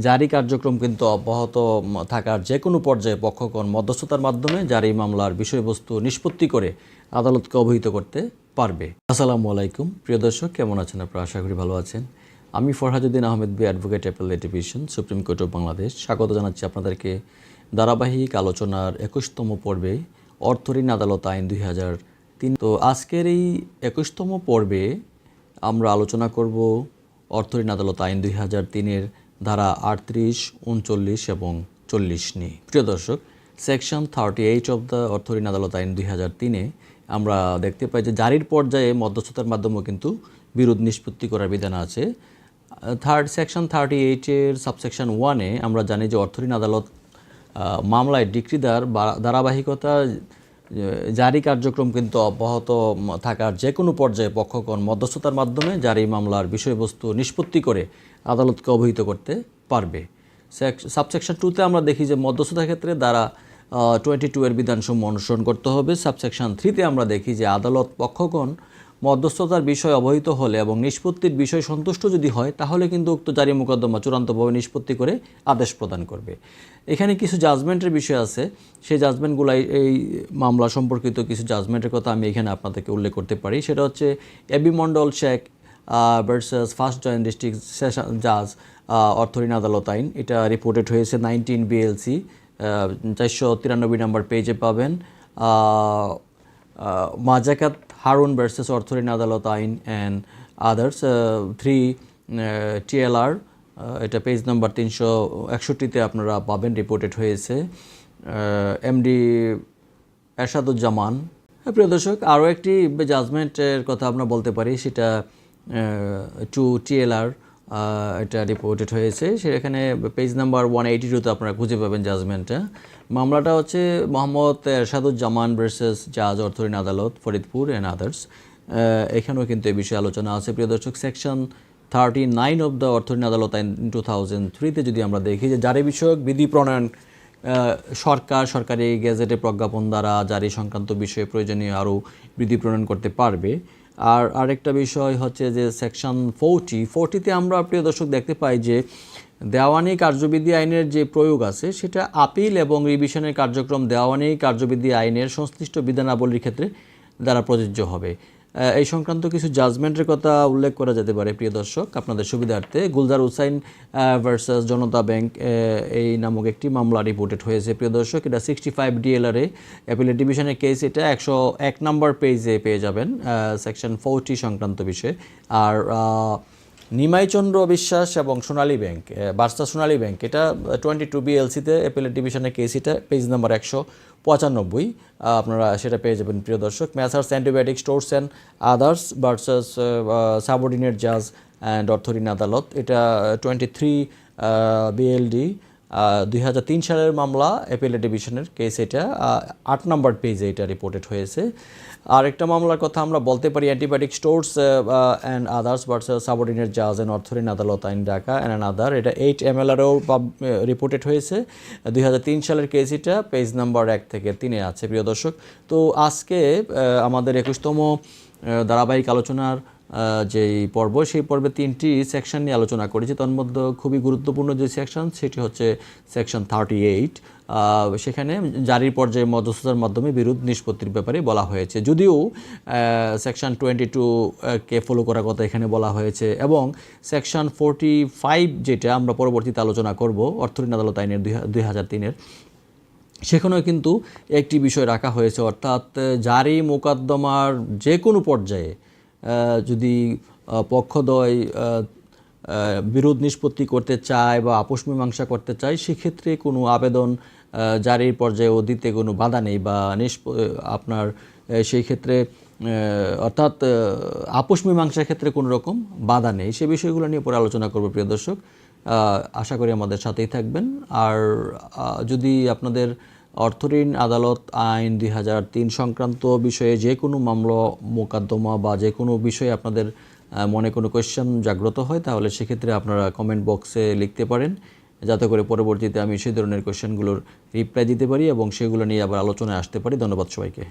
জারি কার্যক্রম কিন্তু অব্যাহত থাকার যে কোনো পর্যায়ে পক্ষগণ মধ্যস্থতার মাধ্যমে জারি মামলার বিষয়বস্তু নিষ্পত্তি করে আদালতকে অবহিত করতে পারবে। আসসালামু আলাইকুম প্রিয় দর্শক, কেমন আছেন আপনারা? আশা করি ভালো আছেন। আমি ফরহাদুদ্দিন আহমেদ বি advocate appellate division, supreme court of Bangladesh. স্বাগত জানাচ্ছি আপনাদেরকে ধারাবাহিক আলোচনার 21তম পর্বে অর্থঋণ আদালত আইন 2003। তো আজকের এই 21তম পর্বে আমরা আলোচনা করব অর্থঋণ আদালত আইন 2003-এর ধারা 38, 39 এবং 40 নিয়ে। প্রিয় দর্শক, সেকশন 38 অফ দ্য অর্থঋণ আদালত আইন 2003-এ আমরা দেখতে পাই যে জারির পর্যায়ে মধ্যস্থতার মাধ্যমেও কিন্তু বিরোধ নিষ্পত্তি করার বিধান আছে। সেকশন 38-এর সাবসেকশন 1-এ আমরা জানি যে অর্থঋণ আদালত মামলায় ডিক্রিদার ধারাবাহিকতা জারি কার্যক্রম কিন্তু অব্যাহত থাকার যে কোনো পর্যায়ে পক্ষগণ মধ্যস্থতার মাধ্যমে জারি মামলার বিষয়বস্তু নিষ্পত্তি করে আদালতকে অবহিত করতে পারবে। সাবসেকশন 2-তে আমরা দেখি যে মধ্যস্থতার ক্ষেত্রে ধারা 22-এর বিধানসমূহ অনুসরণ করতে হবে। সাবসেকশন 3-তে আমরা দেখি যে আদালত পক্ষগণ মধ্যস্থতার বিষয় অবহিত হলে এবং নিষ্পত্তির বিষয় সন্তুষ্ট যদি হয় তাহলে কিন্তু উক্ত জারি মোকদ্দমা চূড়ান্তভাবে নিষ্পত্তি করে আদেশ প্রদান করবে। এখানে কিছু জাজমেন্টের বিষয় আছে, সেই জাজমেন্টগুলাই এই মামলা সম্পর্কিত কিছু জাজমেন্টের কথা আমি এখানে আপনাদেরকে উল্লেখ করতে পারি। সেটা হচ্ছে AB Mondal Sheikh versus first joint district session জাজ অর্থঋণ আদালত আইন। এটা রিপোর্টেড হয়েছে 19 BLC 493 নম্বর পেজে পাবেন। মাজাকাত হারুন ভার্সেস অর্থঋণ আদালত আইন অ্যান্ড আদার্স 3 TLR, এটা পেজ নাম্বার 361-তে আপনারা পাবেন, রিপোর্টেড হয়েছে MD এরশাদুজ্জামান। প্রিয় দর্শক, আরও একটি জাজমেন্টের কথা আমরা বলতে পারি, সেটা 2 TLR, এটা রিপোর্টেড হয়েছে, সেখানে পেজ নাম্বার 182-তে আপনারা খুঁজে পাবেন জাজমেন্টটা। মামলাটা হচ্ছে মোহাম্মদ এরশাদুজ্জামান ভার্সেস জাজ অর্থঋণ আদালত ফরিদপুর অ্যান্ড আদার্স। এখানেও কিন্তু এই বিষয়ে আলোচনা আছে। প্রিয় দর্শক, সেকশন 39 অফ দ্য অর্থঋণ আদালত আইন 2003-তে যদি আমরা দেখি যে জারি বিষয়ক বিধি প্রণয়ন সরকারি গেজেটে প্রজ্ঞাপন দ্বারা জারি সংক্রান্ত বিষয়ে প্রয়োজনীয় আরও বিধি প্রণয়ন করতে পারবে। আর আরেকটা বিষয় হচ্ছে যে সেকশন 40-তে আমরা প্রিয় দর্শক দেখতে পাই যে দেওয়ানি কার্যবিধি আইনের যে প্রয়োগ আছে সেটা আপিল এবং রিভিশনের কার্যক্রম দেওয়ানি কার্যবিধি আইনের সংশ্লিষ্ট বিধানাবলীর ক্ষেত্রে দ্বারা প্রযোজ্য হবে। এই সংক্রান্ত কিছু জাজমেন্টের কথা উল্লেখ করা যেতে পারে প্রিয় দর্শক আপনাদের সুবিধার্থে। গুলজার হুসাইন ভার্সাস জনতা ব্যাংক এই নামক একটি মামলা রিপোর্টেড হয়েছে প্রিয় দর্শক। এটা 65 DLR-এ অ্যাপিলেট ডিভিশনের কেস। এটা 101 নম্বর পেজে পেয়ে যাবেন সেকশন 40 সংক্রান্ত বিষয়ে। আর নিমাইচন্দ্র বিশ্বাস এবং সোনালী ব্যাংক ভার্সাস সোনালী ব্যাংক, এটা 22 BLC-তে অ্যাপিলেট ডিভিশনের কেস। এটা পেজ নাম্বার 195, আপনারা সেটা পেয়ে যাবেন প্রিয় দর্শক। Messrs antibiotic stores and others versus subordinate জাজ অ্যান্ড অর্থঋণ আদালত, এটা 23 BLD 2003 সালের মামলা, অ্যাপিলেট ডিভিশনের কেস। এটা 8 নম্বর পেজে এটা রিপোর্টেড হয়েছে। আরেকটা মামলার কথা আমরা বলতে পারি antibiotic stores and others versus subordinate জাজ অ্যান্ড অর্থঋণ আদালত আইন ঢাকা অ্যান্ড আদার, এটা 8 MLR-এও রিপোর্টেড হয়েছে 2003 সালের কেস। এটা পেজ নাম্বার 1 থেকে 3-এ আছে প্রিয় দর্শক। তো আজকে আমাদের 21তম ধারাবাহিক আলোচনার যেই পর্ব, সেই পর্বে 3টি সেকশন নিয়ে আলোচনা করেছি। তার মধ্যে খুবই গুরুত্বপূর্ণ যে সেকশন সেটি হচ্ছে সেকশন 38। সেখানে জারির পর্যায়ে মধ্যস্থতার মাধ্যমে বিরোধ নিষ্পত্তির ব্যাপারে বলা হয়েছে, যদিও সেকশন 22-কে ফলো করার কথা এখানে বলা হয়েছে। এবং সেকশন 45 যেটা আমরা পরবর্তীতে আলোচনা করব অর্থঋণ আদালত আইনের 2003-এর, সেখানেও কিন্তু একটি বিষয় রাখা হয়েছে, অর্থাৎ জারি মোকদ্দমার যে কোনো পর্যায়ে যদি পক্ষদ্বয় বিরোধ নিষ্পত্তি করতে চায় বা আপোষ মীমাংসা করতে চায়, সেক্ষেত্রে কোনো আবেদন জারির পর্যায়েও দিতে কোনো বাধা নেই বা আপনার সেই ক্ষেত্রে অর্থাৎ আপোষ মীমাংসার ক্ষেত্রে কোনো রকম বাধা নেই। সে বিষয়গুলো নিয়ে পরে আলোচনা করব প্রিয় দর্শক। আশা করি আমাদের সাথেই থাকবেন। আর যদি আপনাদের অর্থঋণ আদালত আইন 2003 সংক্রান্ত বিষয়ে যে কোনো মামলা মোকদ্দমা বা যে কোনো বিষয়ে আপনাদের মনে কোনো কোয়েশ্চেন জাগ্রত হয়, তাহলে সেক্ষেত্রে আপনারা কমেন্ট বক্সে লিখতে পারেন, যাতে করে পরবর্তীতে আমি সেই ধরনের কোয়েশ্চেনগুলোর রিপ্লাই দিতে পারি এবং সেগুলো নিয়ে আবার আলোচনায় আসতে পারি। ধন্যবাদ সবাইকে।